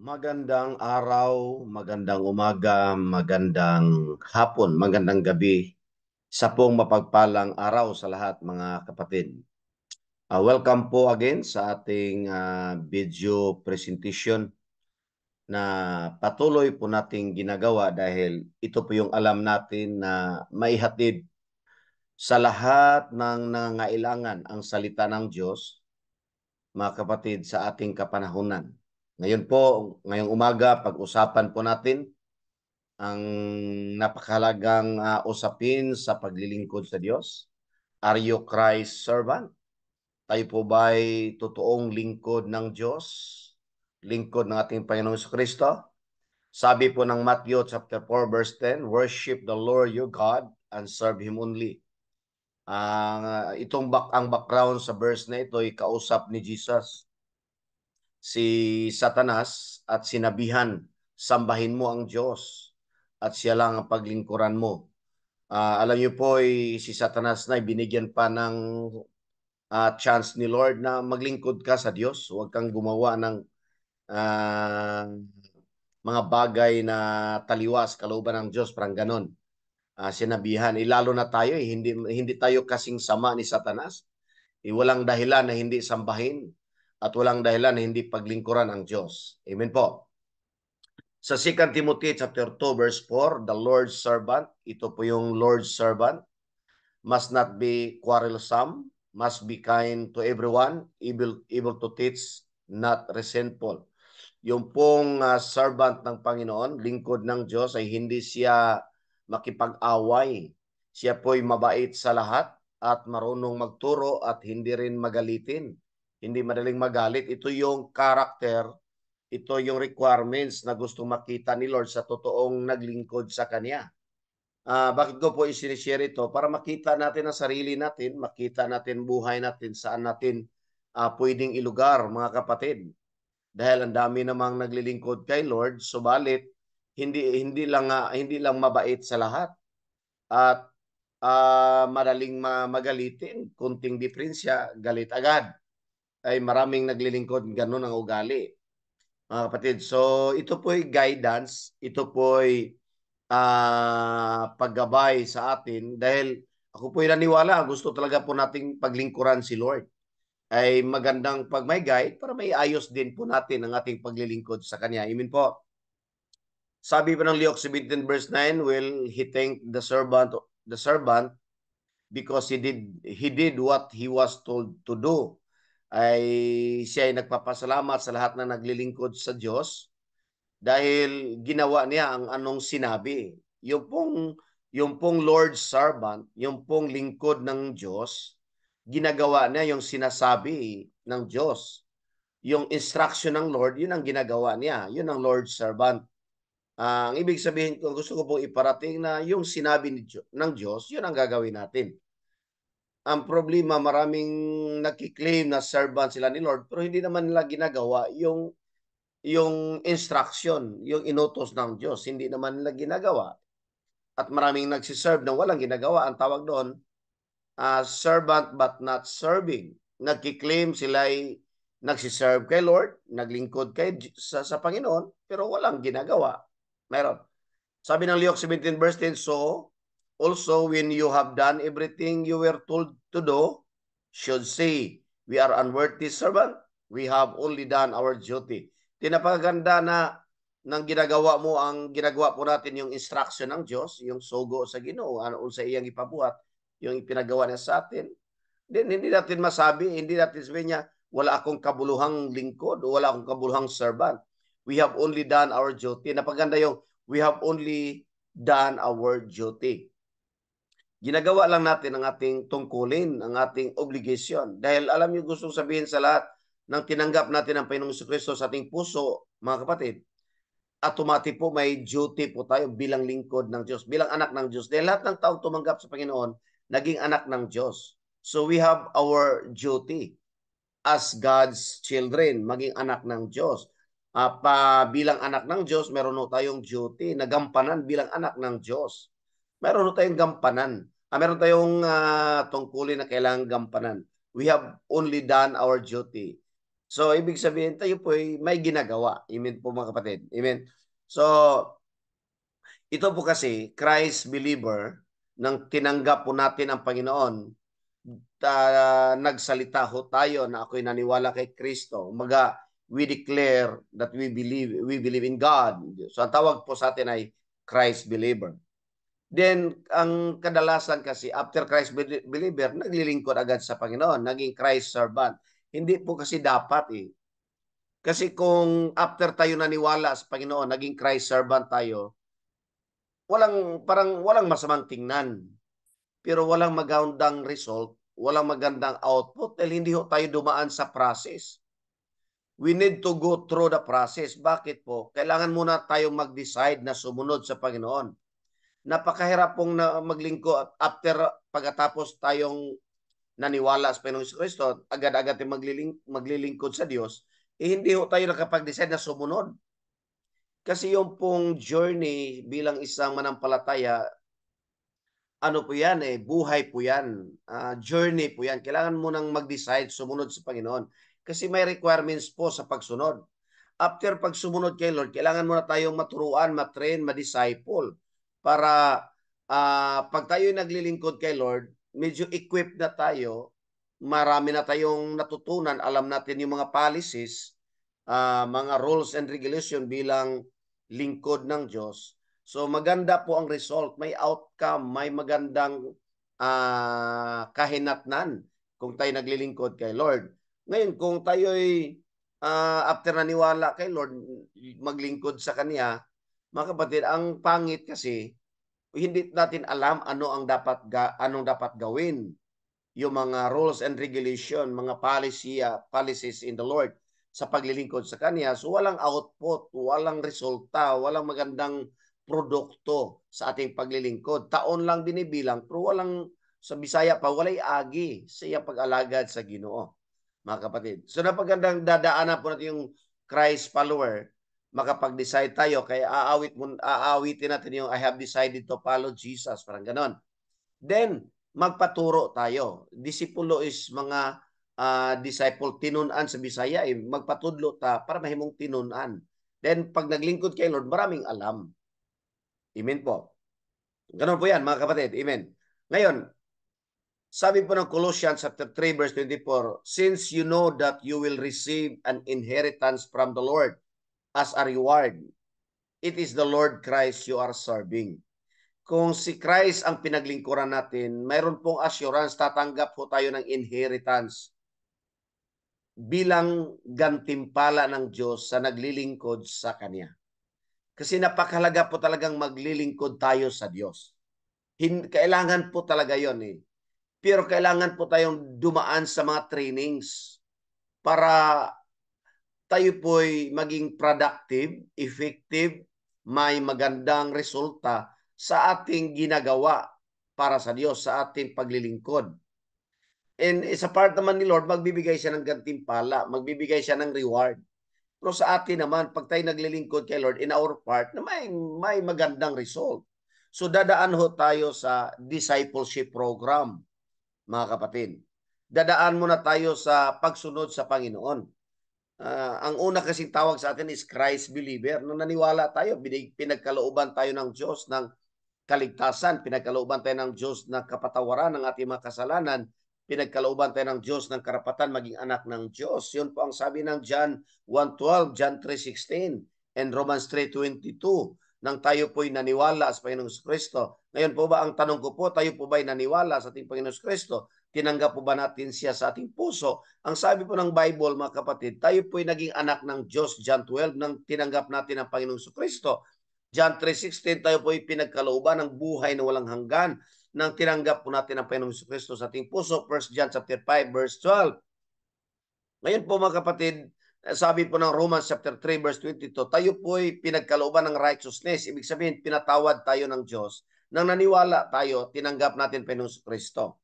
Magandang araw, magandang umaga, magandang hapon, magandang gabi sa pong mapagpalang araw sa lahat mga kapatid. Welcome po again sa ating video presentation na patuloy po nating ginagawa dahil ito po yung alam natin na maihatid sa lahat ng nangangailangan ang salita ng Diyos, mga kapatid, sa ating kapanahunan. Ngayon po, ngayong umaga, pag-usapan po natin ang napakahalagang usapin sa paglilingkod sa Diyos. Are you Christ's servant? Tayo po ba'y totoong lingkod ng Diyos? Lingkod ng ating Panginoong Kristo? Sabi po ng Matthew chapter 4 verse 10, worship the Lord your God and serve Him only. Ang background sa verse na ito ay kausap ni Jesus si Satanas at sinabihan, sambahin mo ang Diyos at siya lang ang paglingkuran mo. Alam niyo po, si Satanas na binigyan pa ng chance ni Lord na maglingkod ka sa Diyos. Huwag kang gumawa ng uh, mga bagay na taliwas, kalooban ng Diyos, parang ganon. Sinabihan, lalo na tayo, hindi tayo kasing sama ni Satanas. Walang dahilan na hindi sambahin at walang dahilan na hindi paglingkuran ang Diyos. Amen po. Sa 2 Timothy chapter 2 verse 4, the Lord's servant, ito po yung Lord's servant, must not be quarrelsome, must be kind to everyone, able to teach, not resentful. Yung pong servant ng Panginoon, lingkod ng Diyos, ay hindi siya makipag-away. Siya po'y mabait sa lahat at marunong magturo at hindi rin magalitin. Hindi madaling magalit. Ito yung character, ito yung requirements na gusto makita ni Lord sa totoong naglingkod sa Kanya. Bakit ko po i-share ito? Para makita natin ang sarili natin, makita natin buhay natin, saan natin pwedeng ilugar, mga kapatid. Dahil ang dami namang naglilingkod kay Lord, subalit hindi lang mabait sa lahat at madaling magalitin, kunting diferensya, galit agad. Ay maraming naglilingkod, ganun ang ugali, mga kapatid. So ito po'y guidance, ito po'y paggabay sa atin dahil ako po'y naniwala, gusto talaga po nating paglingkuran si Lord. Ay magandang pag may guide para may ayos din po natin ang ating paglilingkod sa Kanya. Amen po. Sabi pa ng Luke 17 verse 9, will he thank the servant because he did what he was told to do. Ay siya ay nagpapasalamat sa lahat na naglilingkod sa Diyos dahil ginawa niya ang anong sinabi. Yung pong Lord's servant, yung pong lingkod ng Diyos, ginagawa niya yung sinasabi ng Diyos. Yung instruction ng Lord, yun ang ginagawa niya. Yun ang Lord's servant. Ang ibig sabihin ko, gusto ko pong iparating na yung sinabi ng Diyos, yun ang gagawin natin. Ang problema, maraming nagkiklaim na servant sila ni Lord, pero hindi naman nila ginagawa yung instruction, yung inutos ng Diyos. Hindi naman nila ginagawa. At maraming nagsiserve na walang ginagawa. Ang tawag doon, servant but not serving. Nagkiklaim sila ay nagsiserve kay Lord, naglingkod sa Panginoon, pero walang ginagawa. Meron. Sabi ng Luke 17 verse 10, so also when you have done everything you were told to do, should say, we are unworthy servant, we have only done our duty. Tinapaganda na nang ginagawa mo, ang ginagawa po natin yung instruction ng Diyos, yung sugo sa Ginoo, ano sa iyang ipabuhat, yung ipinagawa niya sa atin. Then, hindi natin masabi, hindi natin sabihin niya, wala akong kabuluhang lingkod, wala akong kabuluhang servant. We have only done our duty. Napaganda yung, we have only done our duty. Ginagawa lang natin ang ating tungkulin, ang ating obligation. Dahil alam niyo, gustong sabihin sa lahat ng tinanggap natin ang Panginoong Kristo sa ating puso, mga kapatid, automatic po may duty po tayo bilang lingkod ng Diyos, bilang anak ng Diyos. Dahil lahat ng taong tumanggap sa Panginoon, naging anak ng Diyos. So we have our duty as God's children, maging anak ng Diyos. Bilang anak ng Diyos, meron ho tayong duty na gampanan bilang anak ng Diyos. Meron ho tayong gampanan. Meron tayong tungkulin na kailangang gampanan. We have only done our duty. So, ibig sabihin, tayo po ay may ginagawa. Amen po mga kapatid. Amen. So, ito po kasi, Christ believer, nang tinanggap po natin ang Panginoon, nagsalita ho tayo na ako'y naniwala kay Kristo. Umaga, we declare that we believe in God. So, ang tawag po sa atin ay Christ believer. Then, ang kadalasan kasi, after Christ believer, naglilingkod agad sa Panginoon, naging Christ servant. Hindi po kasi dapat eh. Kasi kung after tayo naniwala sa Panginoon, naging Christ servant tayo, walang masamang tingnan. Pero walang magandang result, walang magandang output dahil hindi ho tayo dumaan sa process. We need to go through the process. Bakit po? Kailangan muna tayong mag-decide na sumunod sa Panginoon. Napakahirap pong maglingkod after pagkatapos tayong naniwala sa Panginoong Kristo, agad-agad tayong maglilingkod sa Diyos, hindi ho tayo nakapag-decide na sumunod. Kasi yung pong journey bilang isang manampalataya, ano po yan eh, buhay po yan, journey po yan. Kailangan mo nang mag-decide, sumunod sa Panginoon. Kasi may requirements po sa pagsunod. After pagsumunod kay Lord, kailangan mo na tayong maturuan, matrain, ma-disciple. Para pag tayo naglilingkod kay Lord, medyo equipped na tayo, marami na tayong natutunan, alam natin yung mga policies, mga rules and regulation bilang lingkod ng Diyos. So maganda po ang result, may outcome, may magandang kahinatnan kung tayo naglilingkod kay Lord. Ngayon, kung tayo'y after naniwala kay Lord, maglingkod sa Kanya, mga kapatid, ang pangit kasi, hindi natin alam anong dapat gawin. Yung mga rules and regulation, mga policies in the Lord sa paglilingkod sa Kanya. So walang output, walang resulta, walang magandang produkto sa ating paglilingkod. Taon lang binibilang, pero walang, sa Bisaya pa, walay agi sa iyang pag-alagad sa Ginoo, mga kapatid. So napagandang dadaanan po natin yung Christ follower, makapag-decide tayo, kaya aawitin natin yung I have decided to follow Jesus, parang ganon. Then, magpaturo tayo. Disipulo is mga disciple, tinunan sa Bisaya, magpatudlo ta para mahimong tinunan. Then, pag naglingkod kay Lord, maraming alam. Amen po. Ganun po yan, mga kapatid. Amen. Ngayon, sabi po ng Colossians chapter 3 verse 24, since you know that you will receive an inheritance from the Lord as a reward, it is the Lord Christ you are serving. Kung si Christ ang pinaglingkuran natin, mayroon pong assurance, tatanggap po tayo ng inheritance bilang gantimpala ng Diyos sa naglilingkod sa Kanya. Kasi napakahalaga po talagang maglilingkod tayo sa Diyos. Kailangan po talaga yon eh. Pero kailangan po tayong dumaan sa mga trainings para tayo po'y maging productive, effective, may magandang resulta sa ating ginagawa para sa Diyos, sa ating paglilingkod. And sa part naman ni Lord, magbibigay siya ng gantimpala, magbibigay siya ng reward. Pero sa atin naman, pag tayo naglilingkod kay Lord in our part, na may magandang result. So dadaan ho tayo sa discipleship program, mga kapatid. Dadaan muna tayo sa pagsunod sa Panginoon. Ang una kasing tawag sa atin is Christ believer. Nung naniwala tayo, pinagkalooban tayo ng Diyos ng kaligtasan, pinagkalooban tayo ng Diyos ng kapatawaran ng ating mga kasalanan, pinagkalooban tayo ng Diyos ng karapatan maging anak ng Diyos. Yun po ang sabi ng John 1:12, John 3:16, and Romans 3:22, nang tayo po'y naniwala sa Panginoong Kristo. Ngayon po ba, ang tanong ko po, tayo po ba'y naniwala sa ating Panginoong Kristo? Tinanggap po ba natin siya sa ating puso? Ang sabi po ng Bible, mga kapatid, tayo po'y naging anak ng Diyos, John 12, nang tinanggap natin ang Panginoong Kristo. John 3:16, tayo po'y pinagkalooban ng buhay na walang hanggan nang tinanggap po natin ang Panginoong Kristo sa ating puso. 1 John chapter 5 verse 12. Ngayon po mga kapatid, sabi po ng Romans chapter 3 verse 22, tayo po'y pinagkalooban ng righteousness. Ibig sabihin, pinatawad tayo ng Diyos. Nang naniwala tayo, tinanggap natin Panginoong Kristo.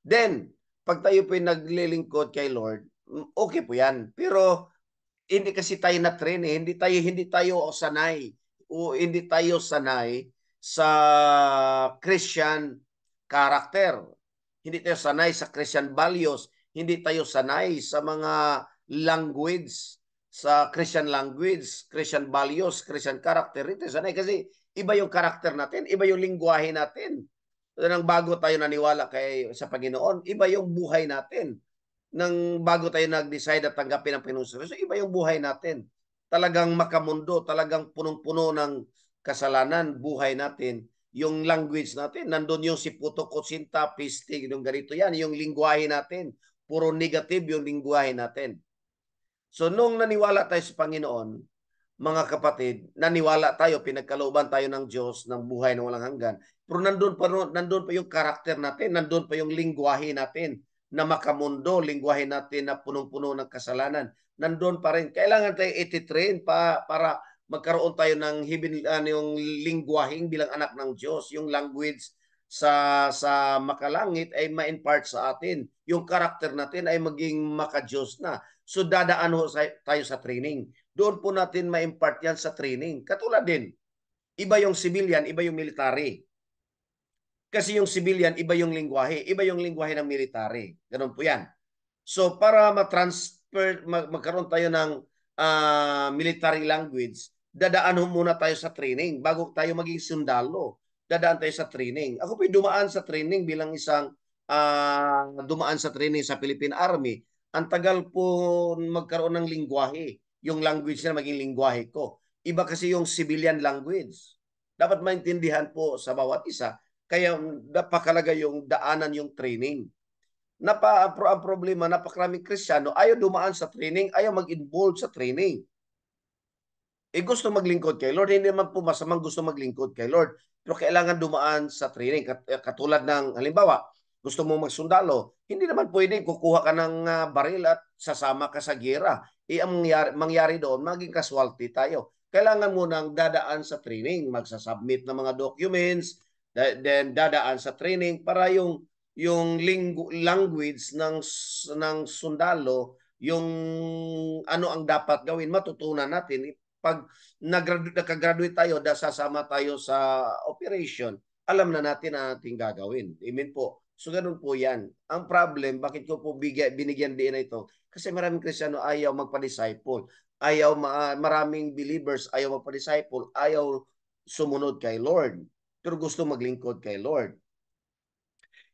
Then, pag tayo po'y naglilingkod kay Lord, okay po yan. Pero hindi kasi tayo na-train eh. Hindi tayo sanay o hindi tayo sanay sa Christian character. Hindi tayo sanay sa Christian values. Hindi tayo sanay sa mga language, sa Christian language, Christian values, Christian character. Ito sanay kasi iba yung karakter natin, iba yung lingwahe natin. Nang bago tayo naniwala sa Panginoon, iba yung buhay natin. Nang bago tayo nag-decide at tanggapin ang Panginoon, so iba yung buhay natin. Talagang makamundo, talagang punong-puno ng kasalanan, buhay natin. Yung language natin, nandun yung si puto, kutsinta, pistig, yung ganito yan, yung lingwahe natin. Puro negative yung lingwahe natin. So nung naniwala tayo sa Panginoon, mga kapatid, naniwala tayo, pinagkalooban tayo ng Diyos ng buhay na walang hanggan. Pero nandun pa yung karakter natin, nandun pa yung lingwahe natin na makamundo, lingwahe natin na punong-puno ng kasalanan. Nandun pa rin. Kailangan tayo ititrain para magkaroon tayo ng yung lingwaheng bilang anak ng Diyos, yung language sa makalangit ay ma-impart sa atin. Yung karakter natin ay maging maka-Diyos na. So dadaan tayo sa training. Doon po natin ma-impart yan sa training. Katulad din, iba yung civilian, iba yung military. Kasi yung civilian, iba yung lingwahe. Iba yung lingwahe ng military. Ganun po yan. So para ma-transfer, magkaroon tayo ng military language, dadaan muna tayo sa training bago tayo maging sundalo. Dadaan tayo sa training. Ako po dumaan sa training bilang isang dumaan sa training sa Philippine Army. Ang tagal po magkaroon ng lingwahe. Yung language na maging lingwahe ko. Iba kasi yung civilian language. Dapat maintindihan po sa bawat isa. Kaya napakalaga yung daanan yung training. Ang problema, napakaraming Kristiyano ayaw dumaan sa training, ayaw mag-involve sa training. Gusto maglingkod kay Lord, hindi naman po masamang gusto maglingkod kay Lord, pero kailangan dumaan sa training. Katulad ng, halimbawa, gusto mo magsundalo, hindi naman pwede kukuha ka ng baril at sasama ka sa gera. Ang mangyari doon, maging casualty tayo. Kailangan mo nang dadaan sa training, magsasubmit ng mga documents, then dadaan sa training para yung language ng sundalo, yung ano ang dapat gawin, matutunan natin. Pag nakagraduate tayo, sasama tayo sa operation, alam na natin ang ating gagawin. Amen po. So ganun po yan. Ang problem, bakit ko po binigyan din na ito? Kasi maraming Kristiyano ayaw magpa-disciple. Maraming believers ayaw magpa-disciple, ayaw sumunod kay Lord. Pero gusto maglingkod kay Lord.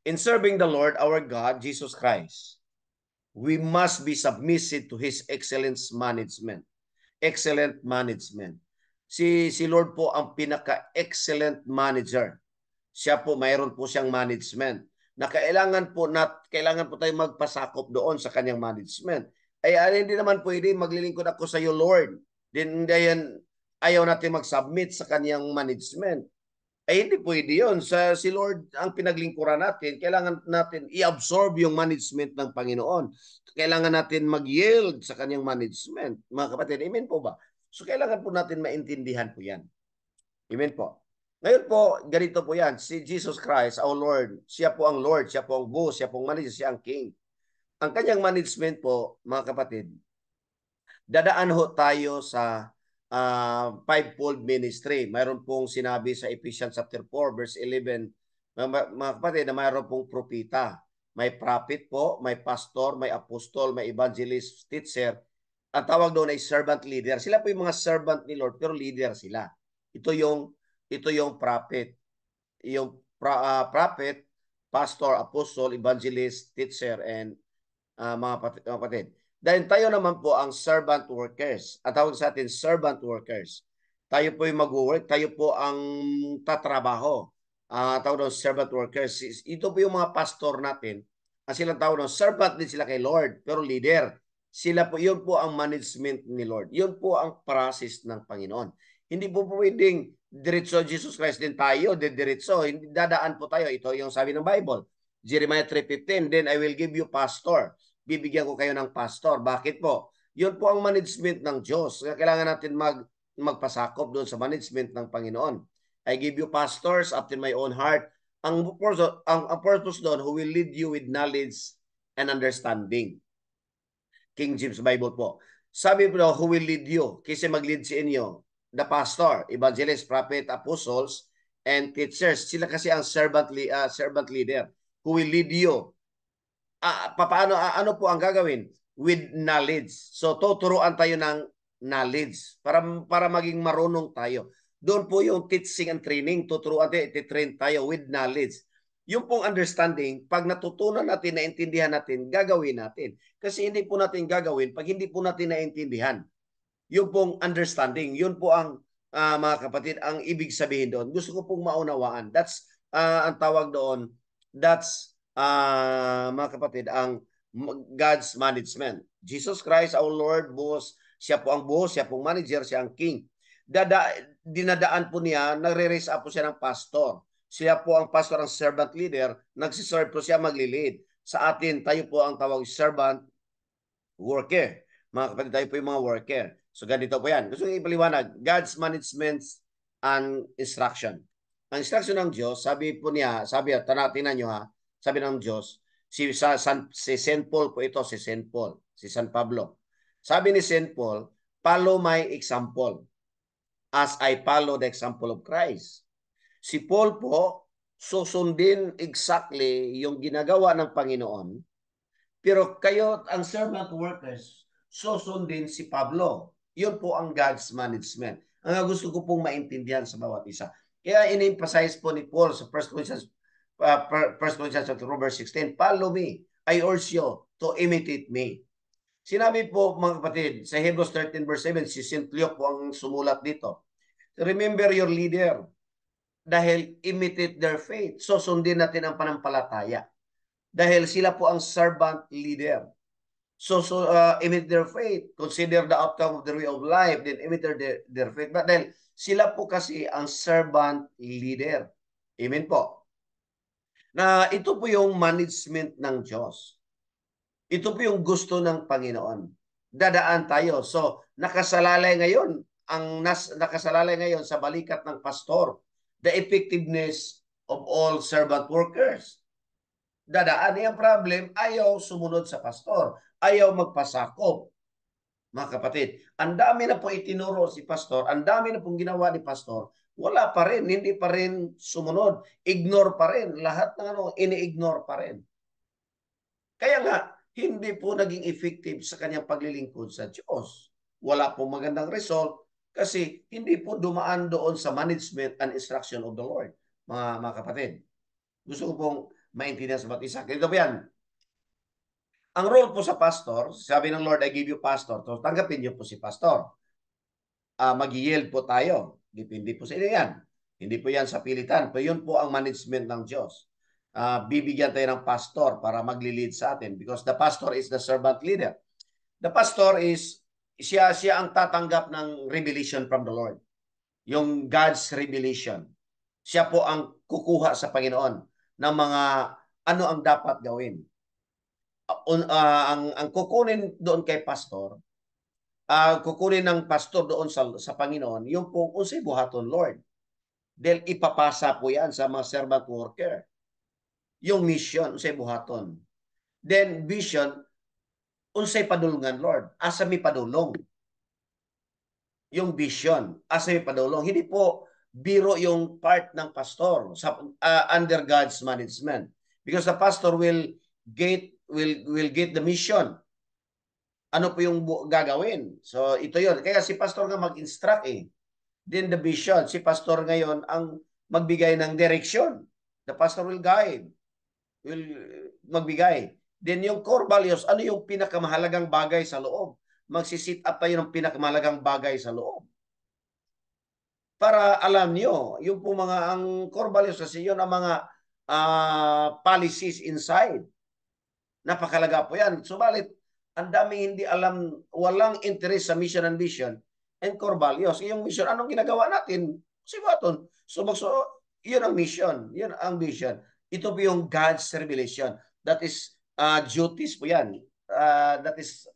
In serving the Lord, our God, Jesus Christ, we must be submissive to His excellent management. Excellent management. Si Lord po ang pinaka-excellent manager. Siya po, mayroon po siyang management na kailangan po tayong magpasakop doon sa kanyang management. Ay hindi naman pwede maglilingkod ako sa iyo, Lord. Then ayaw natin mag-submit sa kanyang management. Ay hindi pwede yun. Si Lord ang pinaglingkuran natin, kailangan natin i-absorb yung management ng Panginoon. Kailangan natin mag-yield sa kanyang management. Mga kapatid, amen po ba? So kailangan po natin maintindihan po yan. Amen po. Ngayon po, ganito po yan. Si Jesus Christ, our Lord, siya po ang Lord, siya po ang boss, siya po ang manager, siya ang King. Ang kanyang management po, mga kapatid, dadaan ho tayo sa fivefold ministry. Mayroon pong sinabi sa Ephesians chapter 4 verse 11, mga kapatid, na mayroon pong propeta. May prophet po, may pastor, may apostol, may evangelist, teacher. Ang tawag doon ay servant leader. Sila po yung mga servant ni Lord, pero leader sila. Ito yung prophet. Yung prophet, pastor, apostle, evangelist, teacher, and mga kapatid. Dahil tayo naman po ang servant workers. At tawag sa atin servant workers. Tayo po yung mag-work, tayo po ang tatrabaho. Tawag doon servant workers. Ito po yung mga pastor natin. Ang silang tawag doon, servant din sila kay Lord, pero leader. Sila po, yun po ang management ni Lord. Yun po ang process ng Panginoon. Hindi po pwedeng diretso Jesus Christ din tayo, diretso. Hindi dadaan po tayo. Ito yung sabi ng Bible. Jeremiah 3:15, then I will give you pastor. Bibigyan ko kayo ng pastor. Bakit po? Yun po ang management ng Diyos. Kailangan natin magpasakop doon sa management ng Panginoon. I give you pastors after my own heart. Ang purpose doon, who will lead you with knowledge and understanding. King James Bible po. Sabi po, who will lead you? Kasi mag-lead si inyo. The pastor, evangelist, prophet, apostles, and teachers. Sila kasi ang servant leader. Who will lead you? Ano po ang gagawin? with knowledge. So tuturuan tayo ng knowledge para maging marunong tayo. Doon po yung teaching and training, tuturuan tayo, ititrain tayo with knowledge. Yung pong understanding, pag natutunan natin, naintindihan natin, gagawin natin. Kasi hindi po natin gagawin pag hindi po natin naintindihan. Yung pong understanding, yun po ang mga kapatid, ang ibig sabihin doon. Gusto ko pong maunawaan. That's ang tawag doon. That's mga kapatid, ang God's management. Jesus Christ, our Lord, boss, siya po ang boss, siya pong manager, siya ang king. Dinadaan po niya, nagre-raise up po siya ng pastor. Siya po ang pastor, ang servant leader, nagsiserve po siya magli-lead. Sa atin, tayo po ang tawag servant worker. Mga kapatid, tayo po yung mga worker. So ganito po yan. Gusto ko ipaliwanag, God's management and instruction. Ang instruction ng Diyos, sabi po niya, tingnan nyo ha, sabi ng Diyos, si St. Paul po ito, si St. Paul, si San Pablo. Sabi ni St. Paul, follow my example as I follow the example of Christ. Si Paul po, susundin exactly yung ginagawa ng Panginoon, pero kayo, ang servant workers, susundin si Pablo. Yun po ang God's management. Ang gusto ko pong maintindihan sa bawat isa. Kaya in-emphasize po ni Paul sa 1 Corinthians 2:16, follow me. I urge you to imitate me. Sinabi po mga kapatid, sa Hebrews 13:7, si St. Luke po ang sumulat dito. Remember your leader dahil imitate their faith. So sundin natin ang panampalataya. Dahil sila po ang servant leader. So imitate their faith. Consider the outcome of their way of life. Then imitate their faith. But dahil sila po kasi ang servant leader. Amen po. Na ito po yung management ng Diyos. Ito po yung gusto ng Panginoon. Dadaan tayo. So nakasalalay ngayon sa balikat ng pastor. The effectiveness of all servant workers. Dadaan niyang problem, ayaw sumunod sa pastor, ayaw magpasakop. Mga kapatid, ang dami na po itinuro si pastor, ang dami na pong ginawa ni pastor, wala pa rin, hindi pa rin sumunod, ignore pa rin, lahat ng ini-ignore pa rin. Kaya nga, hindi po naging effective sa kanyang paglilingkod sa Diyos. Wala po magandang result kasi hindi po dumaan doon sa management and instruction of the Lord. Mga kapatid, gusto ko pong maintindihan sa bawat isa. Ganito po yan. Ang role po sa pastor, sabi ng Lord, I give you pastor. So, tanggapin niyo po si pastor. Mag-yield po tayo. Depende po sa inyo yan. Hindi po yan sa pilitan. Pero yun po ang management ng Diyos. Bibigyan tayo ng pastor para magli-lead sa atin because the pastor is the servant leader. The pastor is, siya ang tatanggap ng revelation from the Lord. Yung God's revelation. Siya po ang kukuha sa Panginoon ng mga ano ang dapat gawin. Ang kukunin doon kay pastor, kukunin ng pastor doon sa Panginoon, yung pong unsay buhaton, Lord. Dahil ipapasa po yan sa mga servant worker. Yung mission, unsay buhaton. Then vision, unsay padulungan, Lord. Asa mi padulong. Yung vision, asa mi padulong. Hindi po biro yung part ng pastor under God's management. Because the pastor will get the mission. Ano po yung gagawin? So ito yon. Kaya si pastor nga mag-instruct eh. Then the vision, si pastor ngayon ang magbigay ng direction. The pastor will guide. Will magbigay. Then yung core values, ano yung pinakamahalagang bagay sa loob? Magsisit up tayo ng pinakamahalagang bagay sa loob. Para alam nyo, yung po mga ang core values kasi yun ang mga policies inside. Napakalaga po yan. Subalit, ang daming hindi alam, walang interest sa mission and vision and core values. Yung mission, anong ginagawa natin? Sibaton. So, yun ang mission. Yun ang vision. Ito po yung God's revelation. That is duties po yan. That is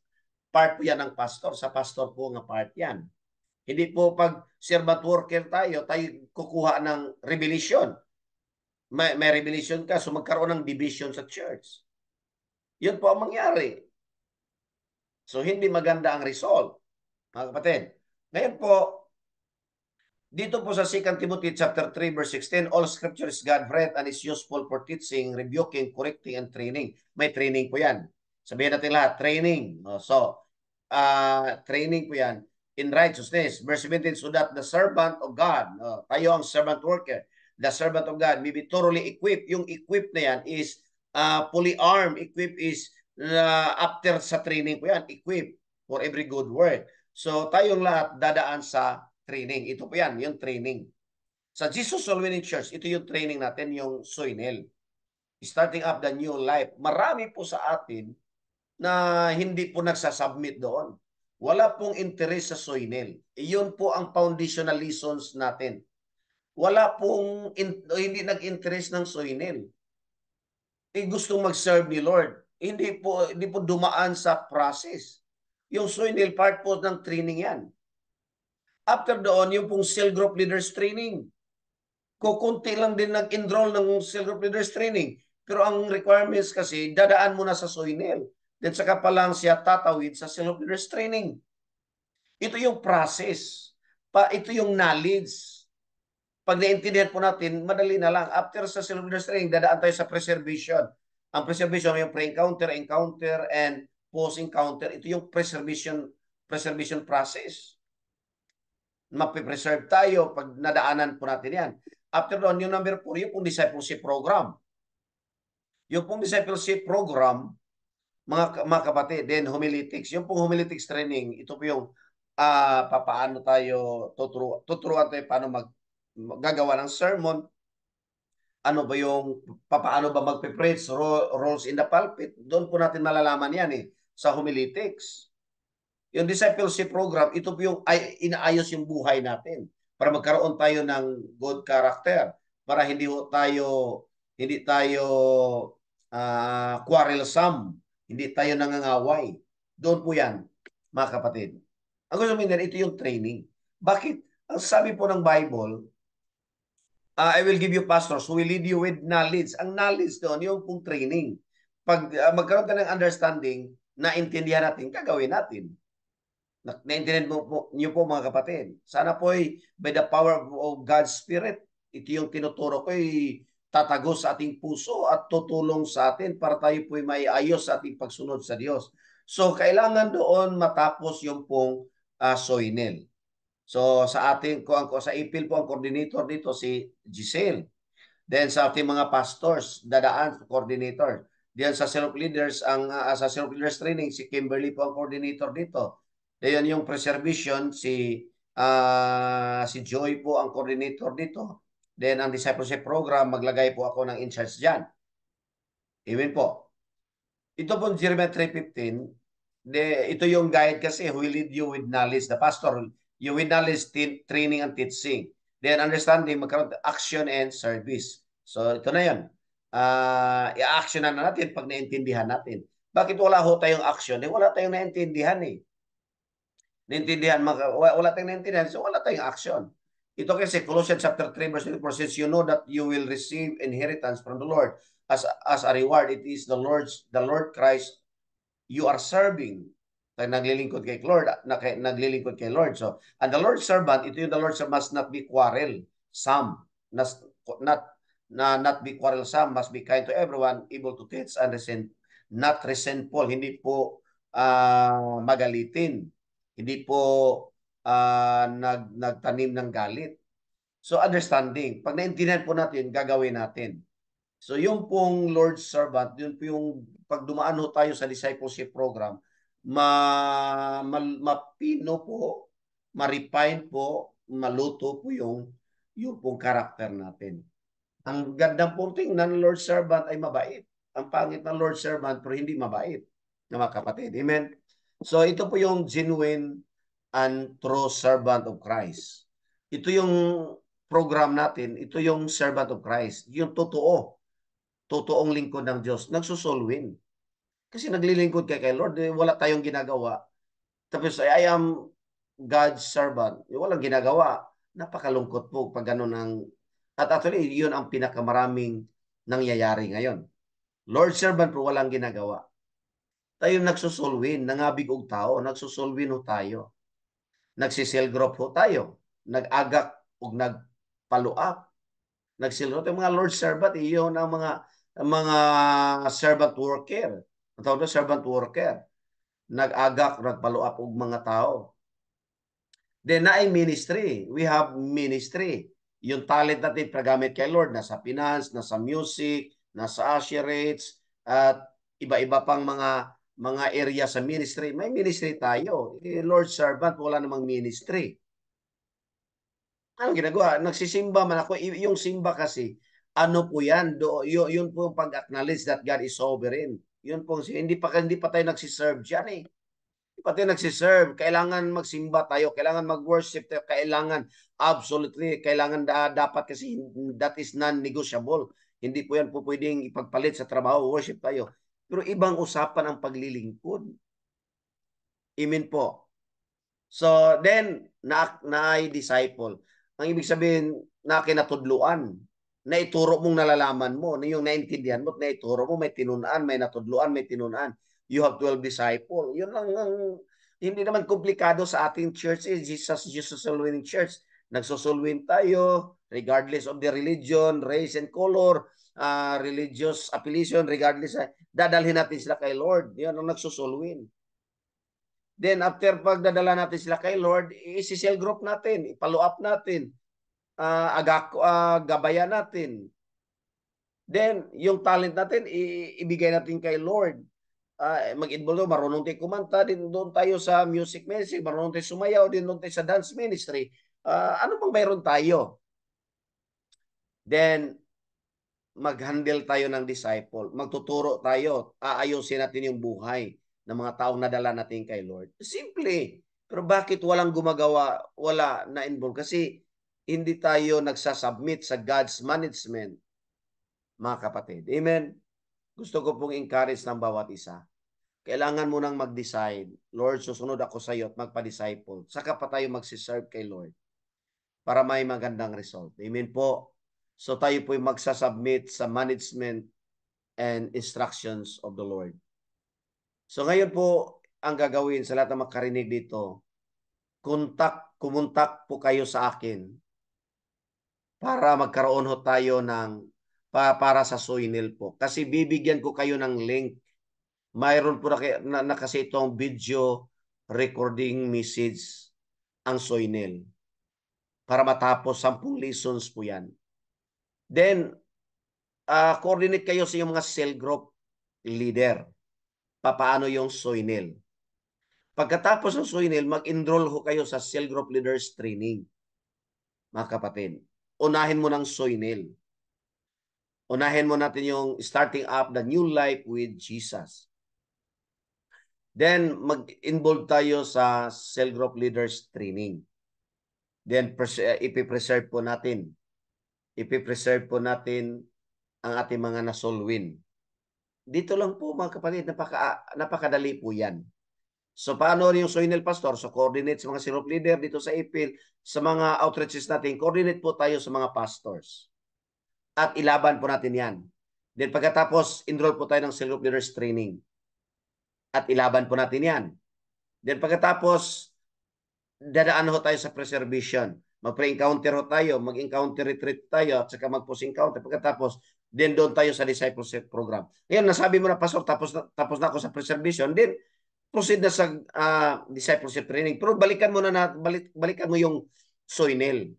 part po yan ng pastor. Sa pastor po nga part yan. Hindi po pag servant worker tayo kukuha ng revelation. May revelation ka, so magkaroon ng division sa church. Yun po ang mangyari. So, hindi maganda ang result. Mga kapatid. Ngayon po, dito po sa 2 Timothy chapter 3 verse 16, all scripture is God-breathed and is useful for teaching, rebuking, correcting, and training. May training po yan. Sabihin natin lahat, training. Training po yan in righteousness. Verse 17, so that the servant of God, tayo ang servant worker, the servant of God may be thoroughly equipped. Yung equipped na yan is fully armed. Equipped is after sa training po yan, equipped for every good work. So tayong lahat dadaan sa training. Ito po yan, yung training. Sa Jesus Soul Winning Church, ito yung training natin, yung Soinel. Starting up the new life. Marami po sa atin na hindi po nagsasubmit doon. Wala pong interest sa Soinel. Iyon po ang foundational lessons natin. Wala pong hindi nag-interest ng Soinel. Gustong mag-serve ni Lord. Hindi po dumaan sa process. Yung Soinel part po ng training yan. After doon, yung pong cell group leaders training. Kukunti lang din nag-enroll ng cell group leaders training. Pero ang requirements kasi, dadaan muna sa Soinel. Then saka pa lang siya tatawid sa cell group leaders training. Ito yung process. Ito yung knowledge. Pag naintindihan po natin, madali na lang. After sa cell group leaders training, dadaan tayo sa preservation. Ang preservation, yung pre-encounter, encounter, and post-encounter. Ito yung preservation process. Mapipreserve tayo pag nadaanan po natin yan. After doon, yung number 4, yung pong discipleship program. Yung pong discipleship program, mga kapatid, then homiletics. Yung pong homiletics training, ito po yung paano tayo tuturuan tayo paano gagawa ng sermon, ano ba yung paano ba magpe-preach, roles in the pulpit. Doon po natin malalaman yan sa homiletics. Yung discipleship program, ito po yung inaayos yung buhay natin para magkaroon tayo ng good character, para hindi tayo quarrelsome, hindi tayo nangangaway. Doon po yan, mga kapatid. Ang gusto mo ito yung training. Bakit? Ang sabi po ng Bible, I will give you pastors who will lead you with knowledge. Ang knowledge doon, yung pong training. Pag magkaroon tayo ng understanding, naintindihan natin, gagawin natin. Naintindihan niyo po mga kapatid. Sana po by the power of God's Spirit, ito yung tinuturo ko tatago sa ating puso at tutulong sa atin para tayo po may ayos sa ating pagsunod sa Diyos. So, kailangan doon matapos yung pong Soinel. So, sa ipil po ang coordinator dito si Giselle. Then sa ating mga pastors, dadaan coordinator. Diyan sa self leaders sa self leaders training si Kimberly po ang coordinator dito. Diyan yung preservation si Joy po ang coordinator dito. Then ang discipleship program maglagay po ako ng in-charge diyan. Amen po. Ito po Jeremiah 3:15, ito yung guide kasi who will lead you with knowledge. The pastor, you with knowledge, training and teaching. Then understanding, magkaroon action and service. So ito na yun. I-actionan na natin pag naintindihan natin. Bakit wala ho tayong action? Wala tayong naintindihan wala tayong naintindihan, so wala tayong action. Ito kasi Colossians chapter 3 verse 24, since you know that you will receive inheritance from the Lord as a reward, it is the Lord Christ you are serving. Naglilingkod kay Lord, naglilingkod kay Lord. So, and the Lord's servant, ito yung the Lord's servant must not be quarrelsome, not be quarrelsome, must be kind to everyone, able to teach and not resentful, hindi po magalitin, hindi po nagtanim ng galit. So understanding, pag naintindihan po natin, gagawin natin. So yung pong Lord's servant, yun po yung pag dumaan ho tayo sa discipleship program, mapino po, ma-refine po, maluto po yung pong karakter natin. Ang gandang pong tingnan ng Lord's servant ay mabait. Ang pangit ng Lord's servant pero hindi mabait. Na mga kapatid. Amen? So ito po yung genuine and true servant of Christ. Ito yung program natin. Ito yung servant of Christ. Yung totoong lingkod ng Diyos. Nagsusolwin. Kasi naglilingkod kay Lord. Wala tayong ginagawa. Tapos I am God's servant. Walang ginagawa. Napakalungkot po pag gano'n ang... At actually, yun ang pinakamaraming nangyayari ngayon. Lord servant po walang ginagawa. Tayo nagsusolwin, nangabig og tao, nagsusolwin ho tayo. Nagsisel group ho tayo. Nag-agak o nagpaluap. Nagsilot yung mga Lord servant, iyon ang mga servant worker. Ang tawag na servant worker. Nag-agak, nagpaluap og mga tao. Then na ay ministry. We have ministry. Yung talent natin pagamit kay Lord, nasa finance, nasa music, nasa usherates, at iba-iba pang mga area sa ministry. May ministry tayo. Lord servant, wala namang ministry. Ano ginagawa? Nagsisimba man ako. Yung simba kasi, ano po yan? Yun po yung pag-acknowledge that God is sovereign. Yun po, hindi pa tayo nagsiserve dyan eh. Pati nagsiserve, kailangan magsimba tayo, kailangan mag-worship tayo, kailangan absolutely, kailangan dapat kasi that is non-negotiable. Hindi po yan po pwedeng ipagpalit sa trabaho, worship tayo. Pero ibang usapan ang paglilingkod. Amen po. So then, na ay disciple. Ang ibig sabihin, na kinatudluan. Na ituro mong nalalaman mo, na yung naintindihan mo, na ituro mo, may tinunan, may natudluan, may tinunan. You have 12 disciple. Yun lang ang hindi naman komplikado sa ating church is Jesus Winning Church. Nagsusulwin tayo regardless of the religion, race and color, religious affiliation, regardless. Dadalhin natin sila kay Lord. Yan ang nagsusulwin. Then after pagdadala natin sila kay Lord, isi-cell group natin, ipalo-up natin, gabayan natin. Then yung talent natin, ibigay natin kay Lord. Mag-involve, marunong tayo kumanta, din doon tayo sa music ministry, marunong tayo sumayaw, din doon tayo sa dance ministry. Ano bang mayroon tayo? Then, mag-handle tayo ng disciple. Magtuturo tayo. Aayusin natin yung buhay ng mga taong nadala natin kay Lord. Simple. Pero bakit walang gumagawa, wala na involved? Kasi hindi tayo nagsasubmit sa God's management, mga kapatid. Amen? Gusto ko pong encourage ng bawat isa. Kailangan mo nang mag-decide, Lord, susunod ako sa iyo at magpa-disciple. Saka pa tayo magsiserve kay Lord para may magandang result. Amen po. So tayo po'y magsasubmit sa management and instructions of the Lord. So ngayon po, ang gagawin sa lahat ng makarinig dito, kumontak po kayo sa akin para magkaroon ho tayo ng para sa Soinil po. Kasi bibigyan ko kayo ng link. Mayroon po na kasi itong video recording message ang Soinil. Para matapos 10 lessons po yan. Then, coordinate kayo sa iyong mga cell group leader. Papaano yung Soinil. Pagkatapos ng Soinil, mag-enroll ho kayo sa cell group leaders training. Mga kapatid, unahin mo ng Soinil. Unahin mo natin yung starting up the new life with Jesus. Then, mag-involve tayo sa cell group leaders training. Then, ipipreserve po natin. Ipipreserve po natin ang ating mga nasolwin. Dito lang po mga kapatid, napakadali po yan. So paano yung Soinil Pastor? So coordinate sa mga cell group leader dito sa April, sa mga outreaches natin, coordinate po tayo sa mga pastors. At ilaban po natin yan. Then pagkatapos, enroll po tayo ng cell group leaders training. At ilaban po natin yan. Then pagkatapos, dadaan ho tayo sa preservation. Mag-pre-encounter ho tayo, mag-encounter retreat tayo, at saka mag-post-encounter. Pagkatapos, then doon tayo sa discipleship program. Ngayon, nasabi mo na, Pastor, tapos na ako sa preservation, then proceed na sa discipleship training. Pero balikan mo balikan mo yung Soinil.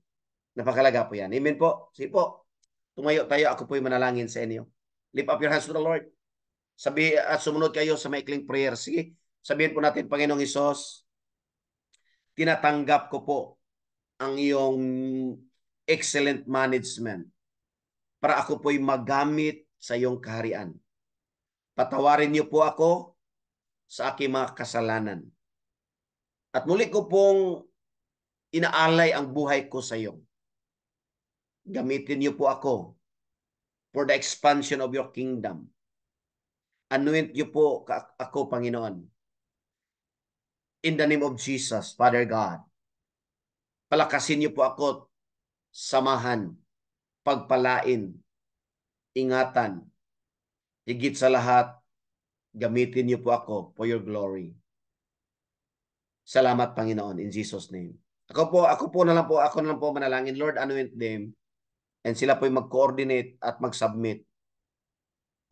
Napakalaga po yan. Amen po. Sige po. Tumayo tayo. Ako po yung manalangin sa inyo. Lift up your hands to the Lord. At sumunod kayo sa maikling prayer. Sige. Sabihin po natin, Panginoong Hesus, tinatanggap ko po ang iyong excellent management para ako po'y magamit sa iyong kaharian. Patawarin niyo po ako sa aking mga kasalanan. At muli ko pong inaalay ang buhay ko sa iyo. Gamitin niyo po ako for the expansion of your kingdom. Anoint niyo po ako, Panginoon. In the name of Jesus, Father God. Palakasin niyo po ako, samahan, pagpalain, ingatan. Higit sa lahat, gamitin niyo po ako for your glory. Salamat, Panginoon, in Jesus' name. Ako na lang po manalangin, Lord, anoint them, and sila po'y mag-coordinate at mag-submit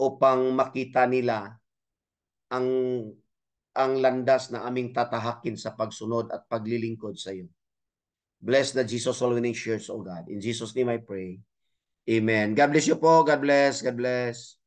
upang makita nila ang landas na aming tatahakin sa pagsunod at paglilingkod sa iyo. Bless the Jesus All Winning Church, O God. In Jesus' name I pray. Amen. God bless you po. God bless. God bless.